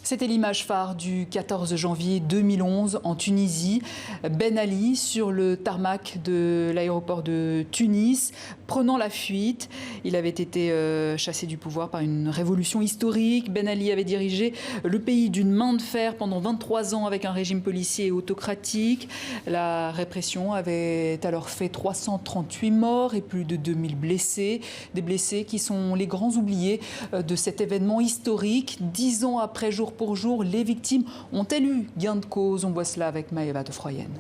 C'était l'image phare du 14 janvier 2011 en Tunisie. Ben Ali sur le tarmac de l'aéroport de Tunis, prenant la fuite. Il avait été chassé du pouvoir par une révolution historique. Ben Ali avait dirigé le pays d'une main de fer pendant 23 ans avec un régime policier et autocratique. La répression avait alors fait 338 morts et plus de 2000 blessés. Des blessés qui sont les grands oubliés de cet événement historique. 10 ans après, jour pour jour, les victimes ont-elles eu gain de cause? On voit cela avec Maëva de Froyenne.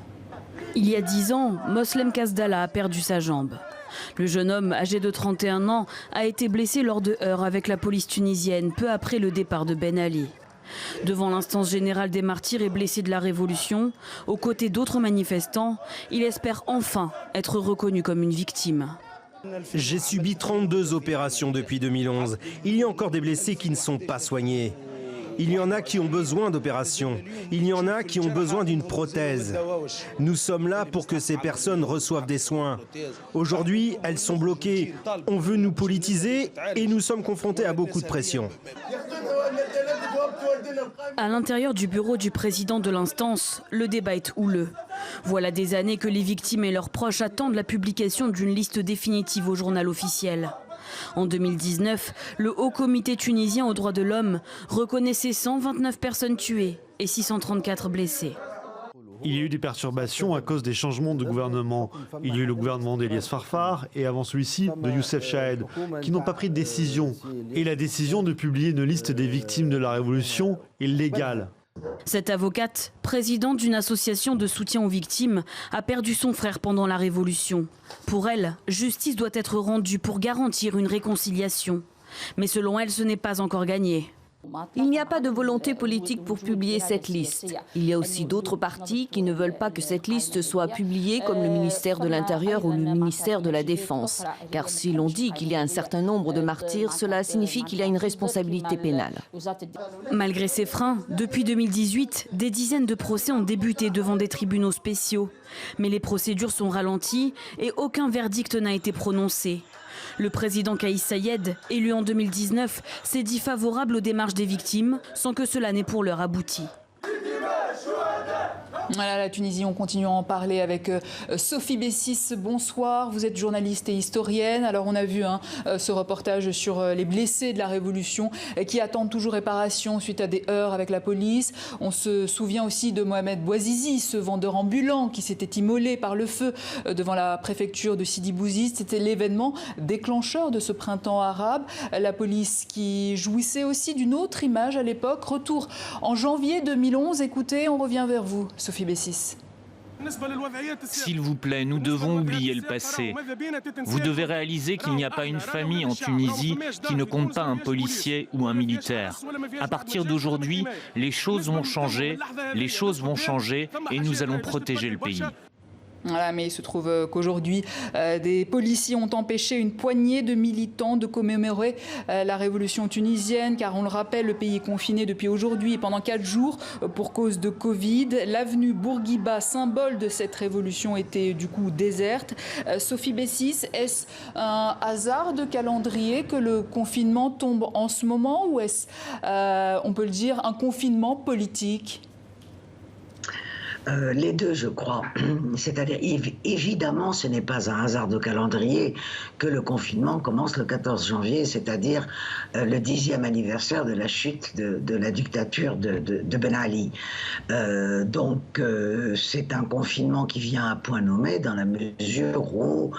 Il y a 10 ans, Moslem Kasdallah a perdu sa jambe. Le jeune homme, âgé de 31 ans, a été blessé lors de heurts avec la police tunisienne peu après le départ de Ben Ali. Devant l'instance générale des martyrs et blessés de la Révolution, aux côtés d'autres manifestants, il espère enfin être reconnu comme une victime. J'ai subi 32 opérations depuis 2011. Il y a encore des blessés qui ne sont pas soignés. Il y en a qui ont besoin d'opérations. Il y en a qui ont besoin d'une prothèse. Nous sommes là pour que ces personnes reçoivent des soins. Aujourd'hui, elles sont bloquées. On veut nous politiser et nous sommes confrontés à beaucoup de pression. À l'intérieur du bureau du président de l'instance, le débat est houleux. Voilà des années que les victimes et leurs proches attendent la publication d'une liste définitive au journal officiel. En 2019, le Haut Comité tunisien aux droits de l'homme reconnaissait 129 personnes tuées et 634 blessées. Il y a eu des perturbations à cause des changements de gouvernement. Il y a eu le gouvernement d'Elias Farfar et avant celui-ci de Youssef Chahed, qui n'ont pas pris de décision. Et la décision de publier une liste des victimes de la Révolution est légale. Cette avocate, présidente d'une association de soutien aux victimes, a perdu son frère pendant la Révolution. Pour elle, justice doit être rendue pour garantir une réconciliation. Mais selon elle, ce n'est pas encore gagné. Il n'y a pas de volonté politique pour publier cette liste. Il y a aussi d'autres partis qui ne veulent pas que cette liste soit publiée, comme le ministère de l'Intérieur ou le ministère de la Défense. Car si l'on dit qu'il y a un certain nombre de martyrs, cela signifie qu'il y a une responsabilité pénale. Malgré ces freins, depuis 2018, des dizaines de procès ont débuté devant des tribunaux spéciaux. Mais les procédures sont ralenties et aucun verdict n'a été prononcé. Le président Kais Saied, élu en 2019, s'est dit favorable aux démarches des victimes, sans que cela n'ait pour l'heure abouti. Voilà, la Tunisie, on continue à en parler avec Sophie Bessis. Bonsoir, vous êtes journaliste et historienne. Alors on a vu ce reportage sur les blessés de la Révolution qui attendent toujours réparation suite à des heurts avec la police. On se souvient aussi de Mohamed Bouazizi, ce vendeur ambulant qui s'était immolé par le feu devant la préfecture de Sidi Bouzid. C'était l'événement déclencheur de ce printemps arabe. La police qui jouissait aussi d'une autre image à l'époque. Retour en janvier 2011. Écoutez, on revient vers vous, Sophie Bessis. S'il vous plaît, nous devons oublier le passé. Vous devez réaliser qu'il n'y a pas une famille en Tunisie qui ne compte pas un policier ou un militaire. À partir d'aujourd'hui, les choses vont changer et nous allons protéger le pays. Voilà, mais il se trouve qu'aujourd'hui, des policiers ont empêché une poignée de militants de commémorer la révolution tunisienne, car on le rappelle, le pays est confiné depuis aujourd'hui et pendant 4 jours pour cause de Covid. L'avenue Bourguiba, symbole de cette révolution, était du coup déserte. Sophie Bessis, est-ce un hasard de calendrier que le confinement tombe en ce moment ou est-ce, on peut le dire, un confinement politique ? Les deux, je crois. C'est-à-dire, évidemment, ce n'est pas un hasard de calendrier que le confinement commence le 14 janvier, c'est-à-dire le 10e anniversaire de la chute de la dictature de Ben Ali. Donc, c'est un confinement qui vient à point nommé dans la mesure où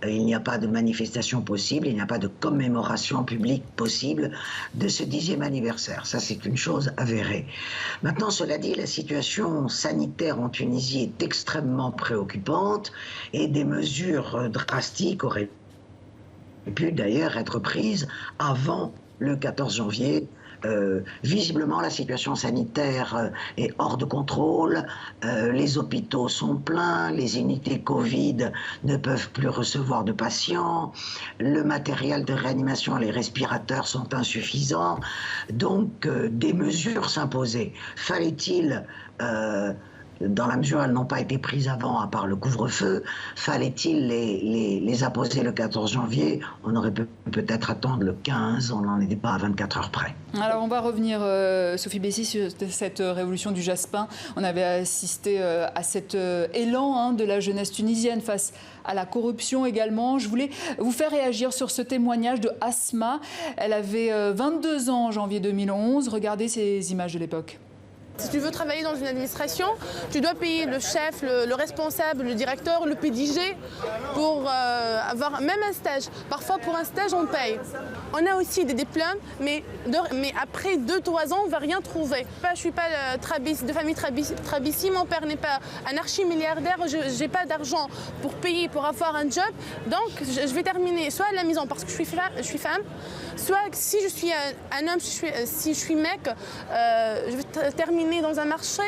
il n'y a pas de manifestation possible, il n'y a pas de commémoration publique possible de ce 10e anniversaire. Ça, c'est une chose avérée. Maintenant, cela dit, la situation sanitaire en Tunisie est extrêmement préoccupante et des mesures drastiques auraient pu d'ailleurs être prises avant le 14 janvier. Visiblement, la situation sanitaire est hors de contrôle, les hôpitaux sont pleins, les unités Covid ne peuvent plus recevoir de patients, le matériel de réanimation, les respirateurs sont insuffisants, donc des mesures s'imposaient. Fallait-il dans la mesure où elles n'ont pas été prises avant, à part le couvre-feu, fallait-il les apposer le 14 janvier? On aurait pu peut-être attendre le 15, on n'en était pas à 24 heures près. Alors on va revenir, Sophie Bessy, sur cette révolution du Jaspin. On avait assisté à cet élan de la jeunesse tunisienne face à la corruption également. Je voulais vous faire réagir sur ce témoignage de Asma. Elle avait 22 ans en janvier 2011. Regardez ces images de l'époque. Si tu veux travailler dans une administration, tu dois payer le chef, le responsable, le directeur, le PDG pour avoir même un stage. Parfois, pour un stage, on paye. On a aussi des diplômes, mais après 2-3 ans, on ne va rien trouver. Je ne suis pas de famille Trabissi, mon père n'est pas un archi-milliardaire, je n'ai pas d'argent pour payer, pour avoir un job. Donc, je vais terminer soit à la maison parce que je suis femme, soit si je suis un homme, si je suis mec, je vais terminer dans un marché.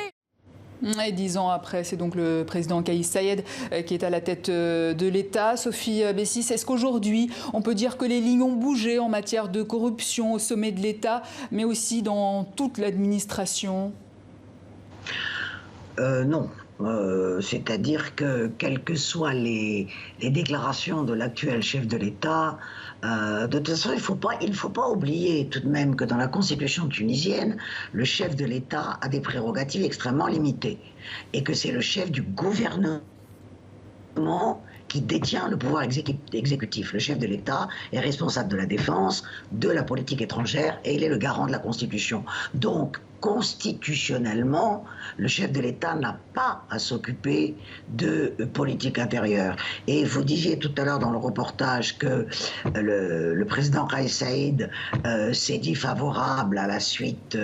Et 10 ans après, c'est donc le président Kais Saied qui est à la tête de l'État. Sophie Bessy, est-ce qu'aujourd'hui, on peut dire que les lignes ont bougé en matière de corruption au sommet de l'État, mais aussi dans toute l'administration? Non. C'est-à-dire que, quelles que soient les déclarations de l'actuel chef de l'État, de toute façon, il ne faut pas oublier tout de même que dans la constitution tunisienne, le chef de l'État a des prérogatives extrêmement limitées et que c'est le chef du gouvernement qui détient le pouvoir exécutif. Le chef de l'État est responsable de la défense, de la politique étrangère et il est le garant de la Constitution. Donc, constitutionnellement, le chef de l'État n'a pas à s'occuper de politique intérieure. Et vous disiez tout à l'heure dans le reportage que le président Kais Saied s'est dit favorable à la suite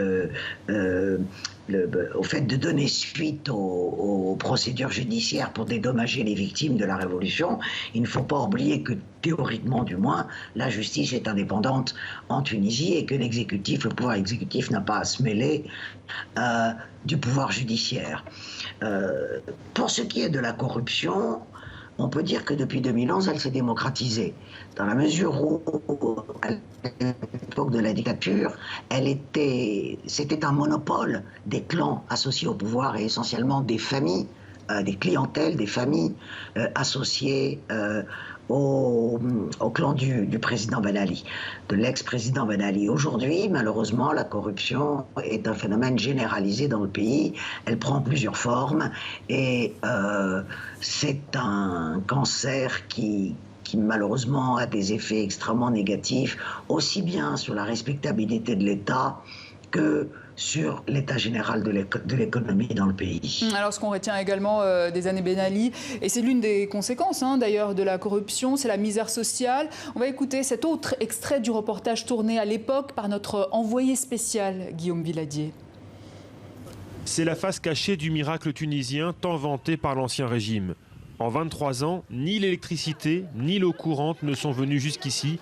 au fait de donner suite aux procédures judiciaires pour dédommager les victimes de la révolution. Il ne faut pas oublier que, théoriquement du moins, la justice est indépendante en Tunisie et que l'exécutif, le pouvoir exécutif n'a pas à se mêler du pouvoir judiciaire. Pour ce qui est de la corruption, on peut dire que depuis 2011, elle s'est démocratisée, dans la mesure où, à l'époque de la dictature, c'était un monopole des clans associés au pouvoir et essentiellement des familles, des clientèles, des familles associées au clan du président Ben Ali, de l'ex-président Ben Ali. Aujourd'hui, malheureusement, la corruption est un phénomène généralisé dans le pays. Elle prend plusieurs formes et c'est un cancer qui malheureusement a des effets extrêmement négatifs, aussi bien sur la respectabilité de l'État que sur l'état général de l'économie dans le pays. Alors ce qu'on retient également des années Ben Ali, et c'est l'une des conséquences d'ailleurs de la corruption, c'est la misère sociale. On va écouter cet autre extrait du reportage tourné à l'époque par notre envoyé spécial Guillaume Villadier. C'est la face cachée du miracle tunisien tant vanté par l'ancien régime. En 23 ans, ni l'électricité ni l'eau courante ne sont venues jusqu'ici.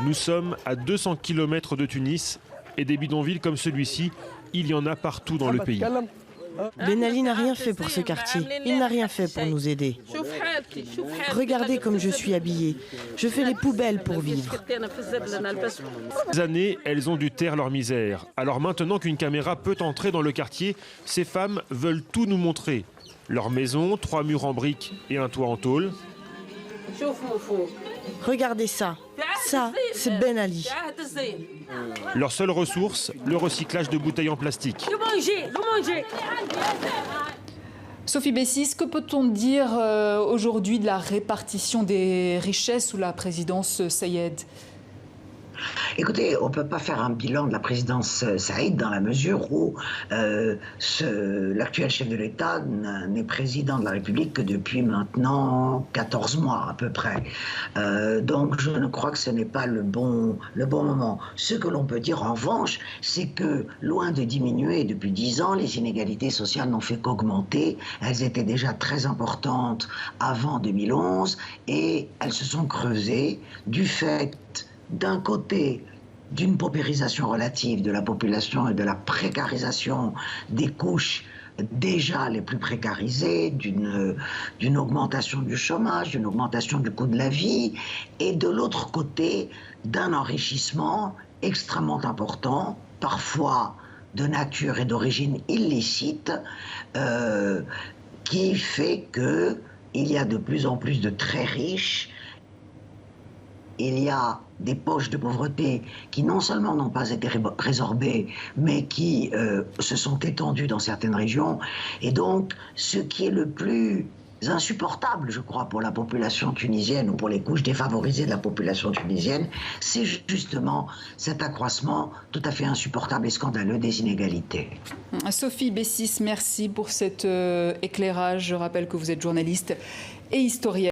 Nous sommes à 200 km de Tunis et des bidonvilles comme celui-ci, il y en a partout dans le pays. Ben Ali n'a rien fait pour ce quartier. Il n'a rien fait pour nous aider. Regardez comme je suis habillée. Je fais les poubelles pour vivre. Ces années, elles ont dû taire leur misère. Alors maintenant qu'une caméra peut entrer dans le quartier, ces femmes veulent tout nous montrer. Leur maison, 3 murs en briques et un toit en tôle. Regardez ça. Ça, c'est Ben Ali. Leur seule ressource, le recyclage de bouteilles en plastique. Sophie Bessy, que peut-on dire aujourd'hui de la répartition des richesses sous la présidence Saied ? Écoutez, on ne peut pas faire un bilan de la présidence Saïd dans la mesure où l'actuel chef de l'État n'est président de la République que depuis maintenant 14 mois à peu près. Donc je ne crois que ce n'est pas le bon moment. Ce que l'on peut dire en revanche, c'est que loin de diminuer depuis 10 ans, les inégalités sociales n'ont fait qu'augmenter. Elles étaient déjà très importantes avant 2011 et elles se sont creusées du fait d'un côté, d'une paupérisation relative de la population et de la précarisation des couches déjà les plus précarisées, d'une augmentation du chômage, d'une augmentation du coût de la vie, et de l'autre côté, d'un enrichissement extrêmement important, parfois de nature et d'origine illicite qui fait qu'il y a de plus en plus de très riches. Il y a des poches de pauvreté qui non seulement n'ont pas été résorbées, mais qui se sont étendues dans certaines régions. Et donc, ce qui est le plus insupportable, je crois, pour la population tunisienne ou pour les couches défavorisées de la population tunisienne, c'est justement cet accroissement tout à fait insupportable et scandaleux des inégalités. Sophie Bessis, merci pour cet éclairage. Je rappelle que vous êtes journaliste et historienne.